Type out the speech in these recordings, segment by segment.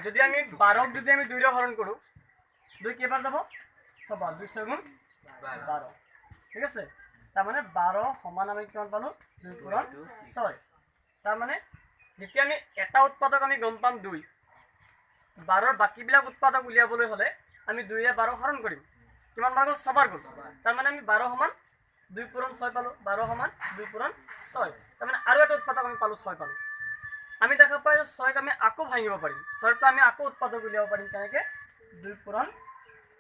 যদি আমি 12ক যদি আমি 2 ৰে হৰণ কৰো 2 কেইবাৰ যাব 6 বাৰ 2 6 গুণ 12 ঠিক আছে তাৰ মানে 12 সমান আমি কিমান পালো 2 পূৰণ 6 তাৰ মানে যেতিয়া আমি এটা উৎপাদক আমি গম পাম 2 12ৰ বাকিবিলাক উৎপাদক উলিয়াবলৈ হলে আমি 2 ৰে 12 হৰণ কৰিম কিমান বাৰ গল 6 বাৰ গল তাৰ মানে আমি 12 সমান 2 পূৰণ 6 পালো 12 সমান 2 পূৰণ 6 তাৰ মানে আৰু এটা উৎপাদক আমি পালো 6 পালো আমি দেখা পাই 6 ক আমি আকৌ ভাঙিব পাৰিম 6 ৰ পৰা আমি আকৌ উৎপাদক উলিয়াব পাৰিম কেনেকে 2 পূৰণ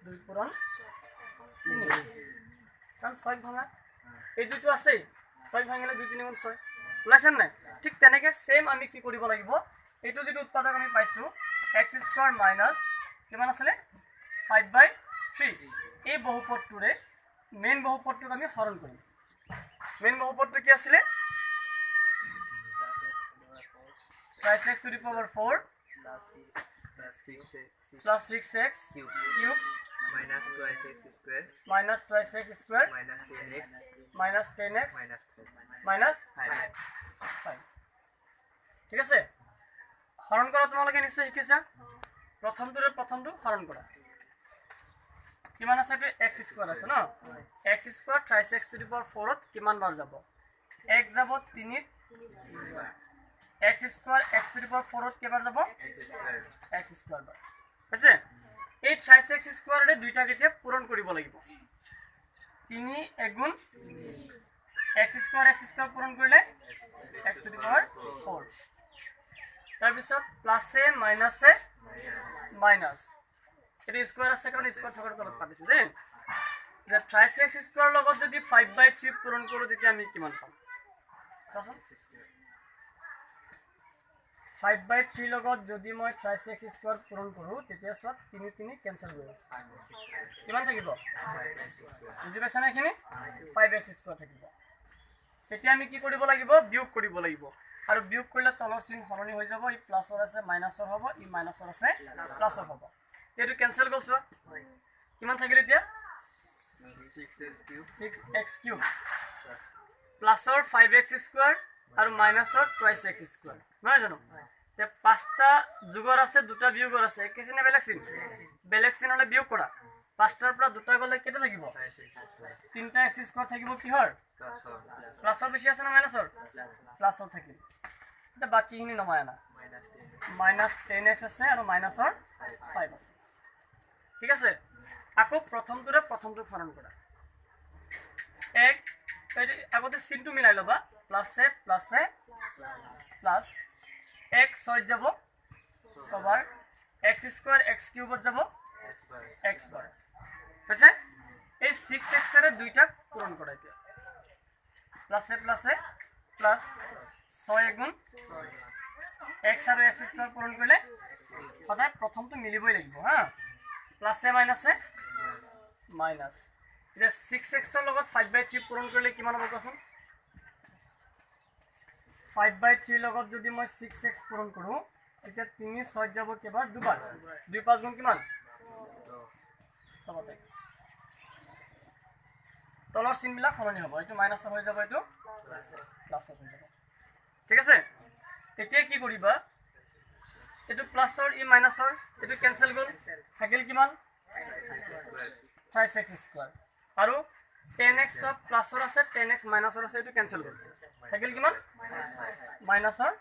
3 কাৰণ 6 ভাঙা এই দুটো আছে 6 ভাঙিলে 2 3 গুণ 6 ওলাইছে নাই ঠিক তেনেকে সেম আমি কি কৰিব লাগিব এইটো যেটো উৎপাদক আমি পাইছো x² মাইনাস কিমান আছে 5/3 এই বহুপদটোৰে মেইন বহুপদটোক আমি হৰণ কৰিম মেইন বহুপদটো কি আছিল twice x to the power 4 plus 6x cube minus twice x square minus 10x minus 5 ঠিক আছে হৰণ কৰা তোমালোকে নিশ্চয় শিকিছা প্ৰথমটো হৰণ কৰা কিমান আছে এটা x² আছে ন x² twice x to the power 4 ত কিমান বাৰ যাব x যাব 3 x² x to the power 4 ত কেবাৰ যাব x² বাৰ আছে এই twice x² ৰে দুইটা কেতিয়া পূৰণ কৰিব লাগিব 3 গুণ x² পূৰণ কৰিলে x to the power 4 তাৰ পিছত প্লাসে মাইনাসে মাইনাস এটা স্কয়ার আছে কারণ স্কয়ার থাকার তলত পাতিছো দে যে twice x² লগত যদি 5/3 পূৰণ কৰো তেতিয়া আমি কিমান পাম চাচোন 5/3 লগত যদি মই twice x² পূৰণ কৰো তেতিয়া সব 3 3 ক্যান্সেল হৈ যাব কিমান থাকিব বুজি পাইছা না এখিনি 5x² থাকিব তেতিয়া আমি কি কৰিব লাগিব বিয়োগ কৰিব লাগিব আৰু বিয়োগ কৰিলে তলৰ চিন হৰণি হৈ যাব ই প্লাসৰ আছে মাইনাসৰ হ'ব ই মাইনাসৰ আছে প্লাসৰ হ'ব এটো ক্যান্সেল গলছ কিমান থাকিল এতিয়া 6x³ প্লাসৰ 5x² আৰু মাইনাসৰ twice x² নহয় জানো তে পাঁচটা যোগৰ আছে দুটা বিয়োগৰ আছে কিছিনে বেলেগ চিন হলে বিয়োগ কৰা পাঁচটাৰ পৰা দুটা গলে কেটা থাকিব তিনটা x² থাকিব কিহৰ প্লাসৰ বেছি আছে না মাইনাসৰ প্লাসৰ থাকিল এটা বাকিখিনি নমায় না -10x আছে আৰু মাইনাসৰ 5 আছে ঠিক আছে আকৌ প্ৰথমটো হৰণ কৰা এক আগতে চিনটো মিলাই লবা প্লাসে প্লাস x 6 যাব 6 বাৰ x² x³ যাব x বাৰ হৈছে এই 6x ৰে দুইটা পূৰণ কৰা এতিয়া প্লাসে প্লাস 6 গুণ x আৰু x² পূৰণ কৰিলে সদায় প্ৰথমটো মিলিবই লাগিব হা প্লাসে মাইনাসে মাইনাস এটা 6x ৰ লগত 5/3 পূৰণ কৰিলে কিমান হ'ব কোৱাচোন 5/3 লগত যদি মই 6x পূৰণ কৰো এতিয়া 3 6 যাব কেবাৰ দুবাৰ 2 5 গুণ কিমান 10x তলৰ চিনবিলাক সলনি হ'ব এটো মাইনাসৰ হৈ যাব এটো প্লাসৰ হৈ যাব ঠিক আছে এতিয়া কি কৰিবা এটো প্লাসৰ ই মাইনাসৰ এটো ক্যান্সেল গল থাকিল কিমান twice x² আৰু 10x সব প্লাসৰ আছে 10x মাইনাসৰ আছে এটো ক্যান্সেল গল থাকিল কিমান মাইনাসৰ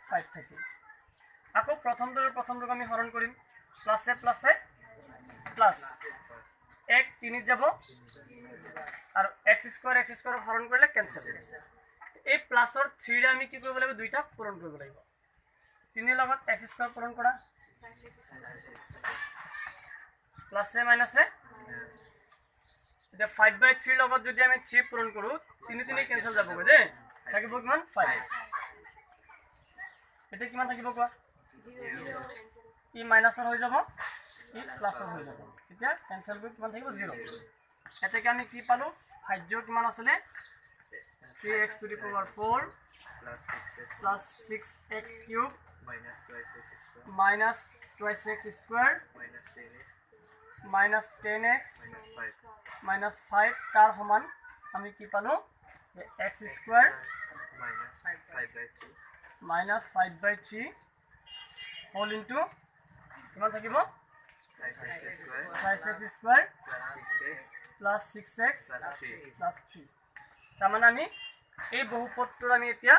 5 থাকিল আকৌ প্ৰথমটো আমি হৰণ কৰিম প্লাসে প্লাস 1 3 যাব আৰু x² হৰণ কৰিলে ক্যান্সেল এই প্লাসৰ 3 ৰে আমি কি কৰিব লাগিব দুইটা পূৰণ কৰিব লাগিব 3 লগত x² পূৰণ কৰা প্লাসে মাইনাসে এটা 5/3 লগত যদি আমি 3 পূৰণ কৰো 3 3 ক্যান্সেল যাব গৈ দে থাকিব কিমান 5 এটা কিমান থাকিব কোৱা ই মাইনাসৰ হৈ যাব ই প্লাসৰ হৈ যাব এতিয়া ক্যান্সেল গৈ কিমান থাকিব 0 এটাকে আমি কি পালো ভাজ্য কিমান আছে 3x to the power 4 plus 6x³ minus twice x² minus 10x minus 5 তাৰ সমান আমি কি পালো যে x² minus 5/3 whole into কিমান থাকিব 5x square plus 6x plus 3 তার মানে আমি এই বহুপদটোৰ আমি এতিয়া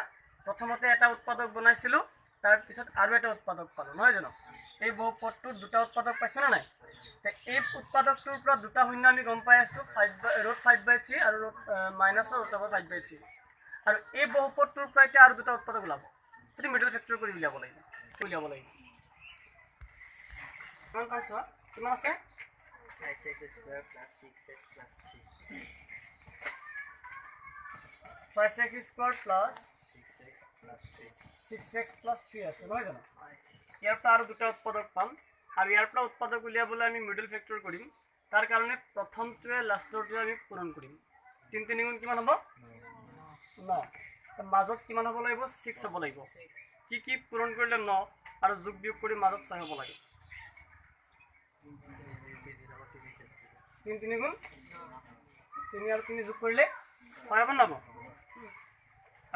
প্ৰথমতে এটা উৎপাদক বনাইছিলো তাৰ পিছত আৰু এটা উৎপাদক পালো নহয় জানো এই বহুপদটোৰ দুটা উৎপাদক পাইছ না নাই তে এই উৎপাদকটোৰ পৰা দুটা শূন্য আমি গম পাই আছো 5/3 আৰু -5/3 আৰু এই বহুপদটোৰ পৰা এটা আৰু দুটা উৎপাদক ওলাব এটো মিডল ফ্যাক্টৰ কৰি উলিয়াব লাগিব কিমান পাইছ কিমান আছে 5x square plus 6x plus 3 5x square plus 6x plus 3 6x plus 3 আছে নহয় জানো ইয়াৰ পৰা আৰু দুটা উৎপাদক পাম আৰু ইয়াৰ পৰা উৎপাদক উলিয়াবলৈ আমি মিডল ফ্যাক্টৰ কৰিম তাৰ কাৰণে প্ৰথমটোৱে লাষ্টৰটোৱে আমি পূৰণ কৰিম 3 3 গুণ কিমান হ'ব 9 মাজত কিমান হ'ব লাগিব 6 হ'ব লাগিব কি পূৰণ কৰিলে 9 আৰু যোগ বিয়োগ কৰি মাজত 6 হ'ব লাগে 3 3 গুণ 3 আৰু 3 যোগ কৰিলে 6 হ'ব না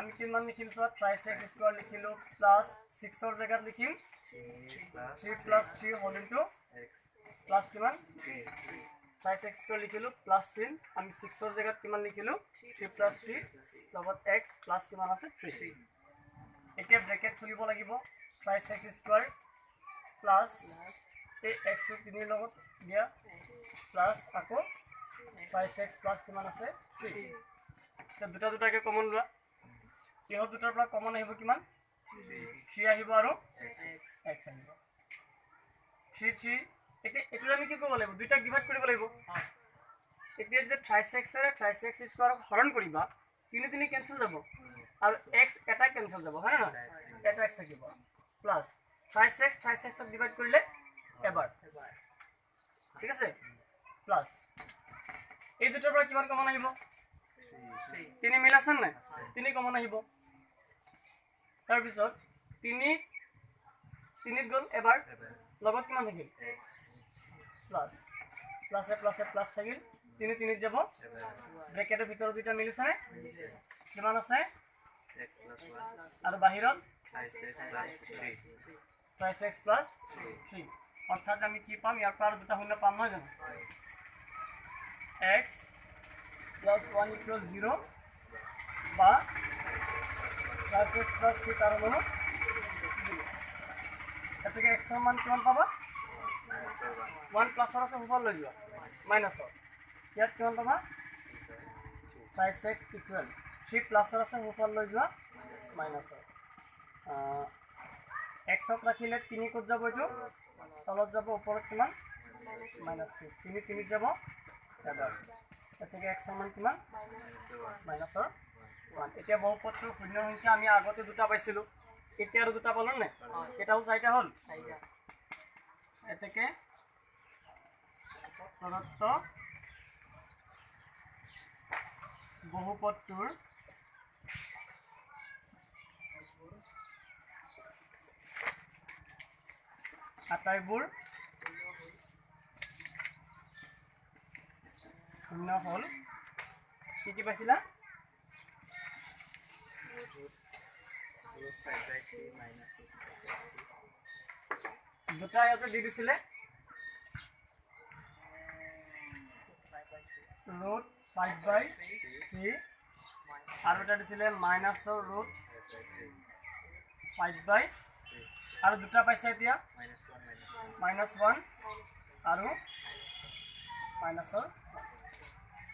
আমি কিমান লিখিম সব 3x স্কয়ার লিখিলো প্লাস 6 এর জায়গাত লিখিম 3 plus 3 হোল ইনটু প্লাস কিমান 3x স্কয়ার লিখিলো প্লাস 3 আমি 6 এর জায়গাত কিমান লিখিলো 3 plus 3 লগত x প্লাস কিমান আছে 3 এতিয়া ব্র্যাকেট খুলিব লাগিব 3x স্কয়ার প্লাস এই x টো 3 এর লগত দিয়া প্লাস আকৌ 5x প্লাস কিমান আছে 3 তে দুটাকে কমন লোৱা ইহত দুটাৰ পৰা কমন আহিব কিমান 3 আহিব আৰু x আহিব 3 3 এটো আমি কি কৰিব লাগিব দুটাক ডিভাইড কৰিব লাগিব এতিয়া যে 3x এৰে 3x স্কয়াৰক হৰণ কৰিবা 3 3 কেনসেল যাব আৰু x এটা কেনসেল যাব হয় না এটা x থাকিব প্লাস 3x ক ডিভাইড কৰিলে এবাৰ ঠিক আছে প্লাস এই দুটাৰ পৰা কিমান কমন আহিব 3 মিলাছন নাই 3 কমন আহিব তাৰ পিছত 3 গল এবাৰ লগত কিমান থাকিল প্লাস থাকিল 3 3 যাব ব্ৰ্যাকেটেৰ ভিতৰত দুটা মিলিছে নে কিমান আছে আৰু বাহিৰত 5x plus 3 অৰ্থাৎ আমি কি পাম ইয়াৰ পৰা দুটা শূন্য পাম নহয় জানো x plus 1 equals 0 বা 5x plus 3 তার মানে এটাকে x এর মান কিমান পাবা 1 প্লাস আর আছে উপর লৈ যোৱা মাইনাস ইয়াত কিমান পাবা 5x equal 3 প্লাস আৰ আছে উপৰ লৈ যোৱা মাইনাস x ক ৰাখিলে 3 কত যাব এটো তলত যাব উপৰত কিমান -3 3 3 যাব এবাৰ এটাকে x সমান কিমান -1 এতিয়া বহুপদটোৰ শূন্য সংখ্যা আমি আগতে দুটা পাইছিলো এতিয়া আৰু দুটা পালো না এটা হল চাৰিটা হল এটাকে প্ৰদত্ত বহুপদটোৰ আটাইবোৰ শূন্য হল কি পাইছিলা দুটা ইয়াতে দি দিছিলে root 5/3 আৰু এটা দিছিলে মাইনাসৰ root 5/, আৰু দুটা পাইছে এতিয়া -1 আৰু মাইনাসৰ